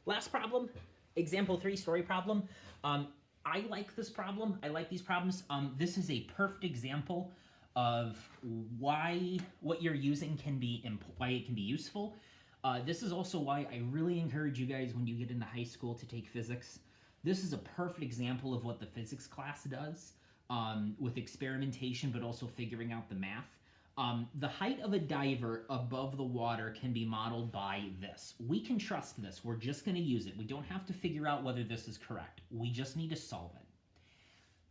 Last problem, example 3 story problem. I like this problem. I like these problems. This is a perfect example of why what you're using can be why it can be useful. This is also why I really encourage you guys when you get into high school to take physics. This is a perfect example of what the physics class does with experimentation, but also figuring out the math. The height of a diver above the water can be modeled by this. We can trust this. We're just going to use it. We don't have to figure out whether this is correct. We just need to solve it.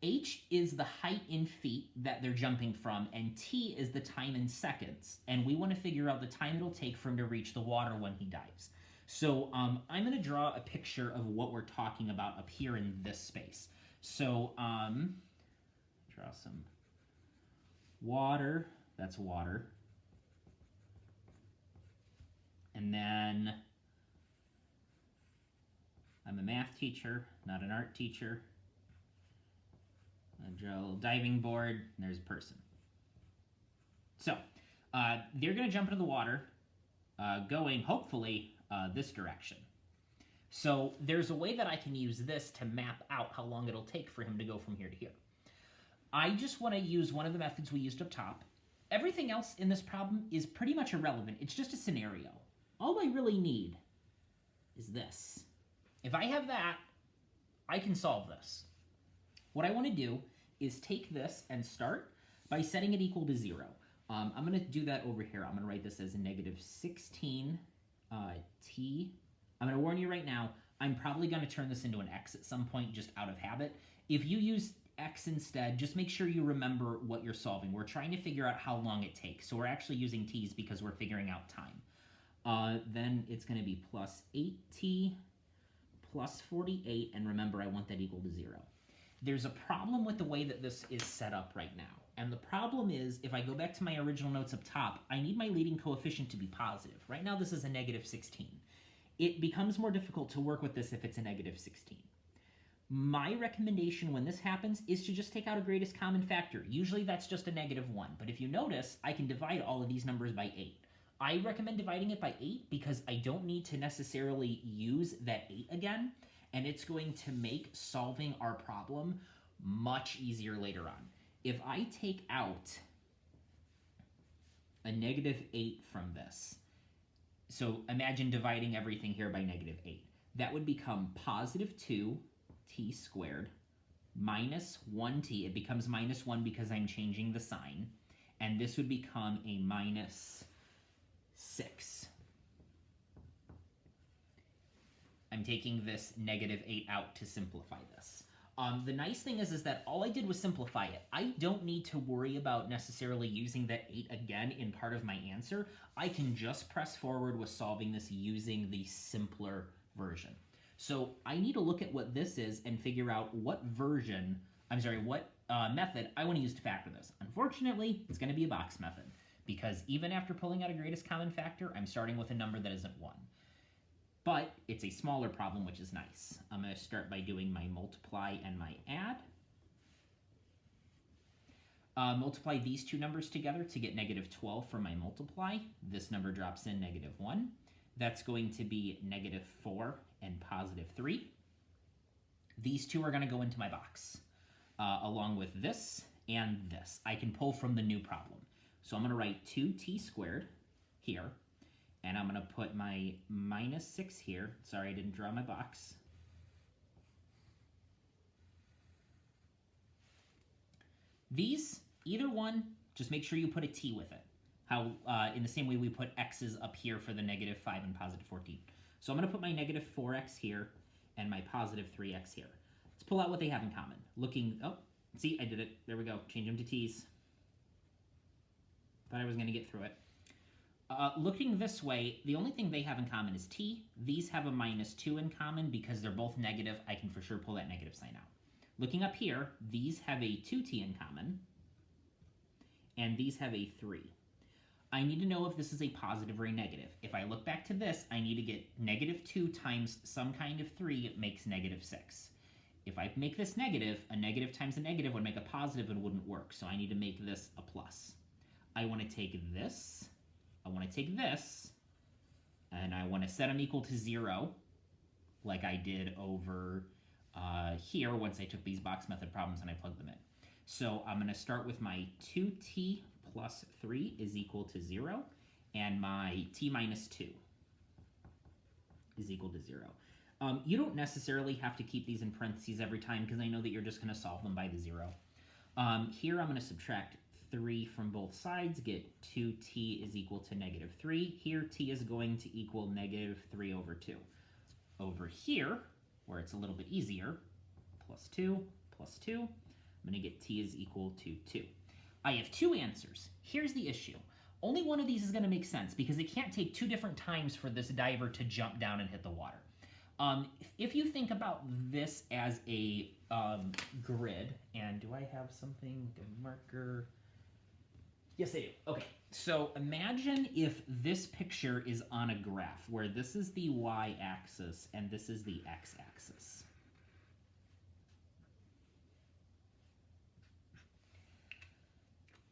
H is the height in feet that they're jumping from, and T is the time in seconds. And we want to figure out the time it'll take for him to reach the water when he dives. So I'm going to draw a picture of what we're talking about up here in this space. So draw some water. That's water. And then I'm a math teacher, not an art teacher. I draw a little diving board, and there's a person. So they're going to jump into the water, going, hopefully, this direction. So there's a way that I can use this to map out how long it'll take for him to go from here to here. I just want to use one of the methods we used up top. Everything else in this problem is pretty much irrelevant. It's just a scenario. All I really need is this. If I have that, I can solve this. What I want to do is take this and start by setting it equal to 0. I'm going to do that over here. I'm going to write this as a negative 16 t. I'm going to warn you right now, I'm probably going to turn this into an x at some point just out of habit. If you use x instead, just make sure you remember what you're solving. We're trying to figure out how long it takes. So we're actually using t's because we're figuring out time. Then it's going to be plus 8t plus 48, and remember I want that equal to 0. There's a problem with the way that this is set up right now. And the problem is, if I go back to my original notes up top, I need my leading coefficient to be positive. Right now this is a negative 16. It becomes more difficult to work with this if it's a negative 16. My recommendation when this happens is to just take out a greatest common factor. Usually that's just a negative 1, but if you notice, I can divide all of these numbers by 8. I recommend dividing it by 8 because I don't need to necessarily use that 8 again, and it's going to make solving our problem much easier later on. If I take out a negative 8 from this, so imagine dividing everything here by negative 8. That would become positive 2t squared minus 1t. It becomes minus 1 because I'm changing the sign. And this would become a minus 6. I'm taking this negative 8 out to simplify this. The nice thing is that all I did was simplify it. I don't need to worry about necessarily using that 8 again in part of my answer. I can just press forward with solving this using the simpler version. So I need to look at what this is and figure out what method I want to use to factor this. Unfortunately, it's going to be a box method because even after pulling out a greatest common factor, I'm starting with a number that isn't 1. But it's a smaller problem, which is nice. I'm going to start by doing my multiply and my add. Multiply these two numbers together to get negative 12 for my multiply. This number drops in negative 1. That's going to be negative 4 and positive 3. These two are going to go into my box, along with this and this. I can pull from the new problem. So I'm going to write 2t squared here. And I'm going to put my minus 6 here. Sorry, I didn't draw my box. These, either one, just make sure you put a t with it. How in the same way we put x's up here for the negative 5 and positive 14. So I'm going to put my negative 4x here and my positive 3x here. Let's pull out what they have in common. See, I did it. There we go. Change them to t's. Thought I was going to get through it. Looking this way, the only thing they have in common is t. These have a minus 2 in common because they're both negative. I can for sure pull that negative sign out. Looking up here, these have a 2t in common, and these have a 3. I need to know if this is a positive or a negative. If I look back to this, I need to get negative 2 times some kind of 3 makes negative 6. If I make this negative, a negative times a negative would make a positive and wouldn't work, so I need to make this a plus. I want to take this, I want to take this, and I want to set them equal to 0. like I did over here once I took these box method problems and I plugged them in. So I'm going to start with my 2t plus 3 is equal to 0, and my t minus 2 is equal to 0. You don't necessarily have to keep these in parentheses every time because I know that you're just going to solve them by the 0. Here I'm going to subtract 3 from both sides, get 2t is equal to negative 3. Here t is going to equal negative 3 over 2. Over here, where it's a little bit easier, plus 2, I'm going to get t is equal to 2. I have two answers. Here's the issue. Only one of these is going to make sense because it can't take two different times for this diver to jump down and hit the water. If you think about this as a grid, and do I have something, a marker? Yes, I do. Okay, so imagine if this picture is on a graph where this is the y-axis and this is the x-axis.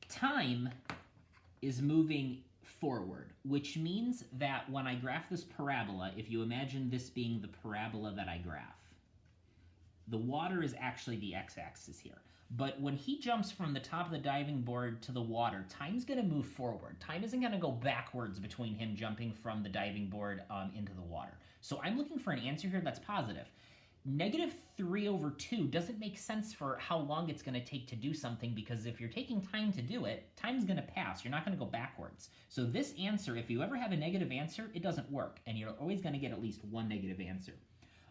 Time is moving forward, which means that when I graph this parabola, if you imagine this being the parabola that I graph, the water is actually the x-axis here. But when he jumps from the top of the diving board to the water, time's going to move forward. Time isn't going to go backwards between him jumping from the diving board into the water. So I'm looking for an answer here that's positive. Negative 3 over 2 doesn't make sense for how long it's going to take to do something, because if you're taking time to do it, time's going to pass. You're not going to go backwards. So this answer, if you ever have a negative answer, it doesn't work, and you're always going to get at least one negative answer.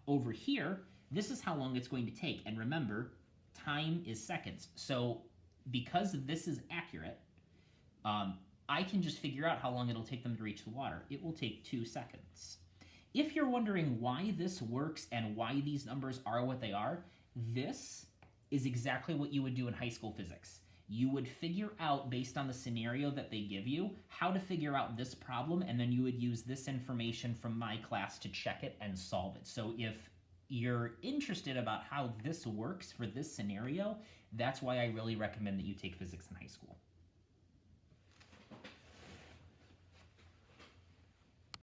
Over here, this is how long it's going to take, and remember, time is seconds. So because this is accurate, I can just figure out how long it'll take them to reach the water. It will take 2 seconds. If you're wondering why this works and why these numbers are what they are, this is exactly what you would do in high school physics. You would figure out, based on the scenario that they give you, how to figure out this problem, and then you would use this information from my class to check it and solve it. So if you're interested about how this works for this scenario, that's why I really recommend that you take physics in high school.